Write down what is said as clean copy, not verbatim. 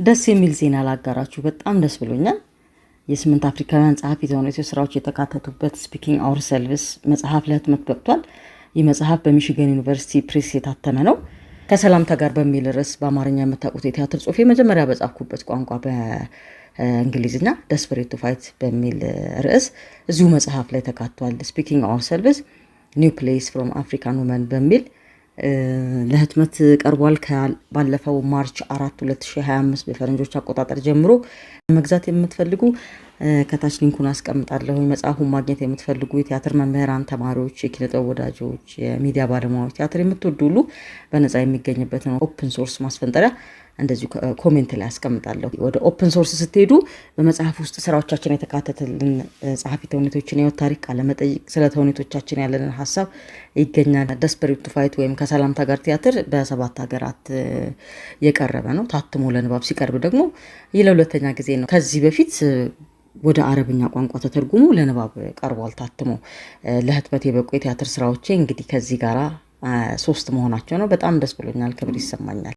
ደስ የሚል ዜና ላጋራችሁ በጣም ደስ ብሎኛል። የስምንት አፍሪካውያን ጸሐፊ ተውኔቶች ስራዎች የተካተቱበት ስፒኪንግ አወር ሰልቭስ መጽሐፍ ለህትመት በቅቷል። ይህ መጽሐፍ በሚሽገን ዩኒቨርሲቲ ፕሬስ የታተመ ነው። ከሰላምታ ጋር በሚል ርዕስ በአማርኛ የምታውቁት የቲያትር ጽሑፍ መጀመሪያ በጻፍኩበት ቋንቋ በእንግሊዝኛ ደስፐሬት ቱ ፋይት በሚል ርዕስ እዚሁ መጽሐፍ ላይ ተካቷል። ስፒኪንግ አወር ሰልቭስ ኒው ፕሌስ ፍሮም አፍሪካን ውመን በሚል ለህትመት ቀርቧል። ባለፈው ማርች 4 2025 በፈረንጆች አቆጣጠር ጀምሮ መግዛት የምትፈልጉ ከታች ሊንኩን አስቀምጣለሁ። መጽሐፉን ማግኘት የምትፈልጉ የቲያትር መምህራን፣ ተማሪዎች፣ የኪነ ጥበብ ወዳጆች፣ የሚዲያ ባለሙያዎች፣ ቲያትር የምትወዱ ሁሉ በነፃ የሚገኝበትን ኦፕን ሶርስ ማስፈንጠሪያ እንደዚሁ ኮሜንት ላይ አስቀምጣለሁ። ወደ ኦፕን ሶርስ ስትሄዱ በመጽሐፍ ውስጥ ስራዎቻችን የተካተተልን ጸሐፊ ተውኔቶችን የህይወት ታሪክ ቃለመጠይቅ፣ ስለ ተውኔቶቻችን ያለንን ሀሳብ ይገኛል። ደስፐሬት ቱ ፋይት ወይም ከሰላምታ ጋር ቲያትር በ7 ሀገራት የቀረበ ነው። ታትሞ ለንባብ ሲቀርብ ደግሞ ይህ ለሁለተኛ ጊዜ ነው። ከዚህ በፊት ወደ አረብኛ ቋንቋ ተተርጉሞ ለንባብ ቀርቧል። ታትሞ ለህትመት የበቁ የቲያትር ስራዎቼ እንግዲህ ከዚህ ጋራ 3 መሆናቸው ነው። በጣም ደስ ብሎኛል። ክብር ይሰማኛል።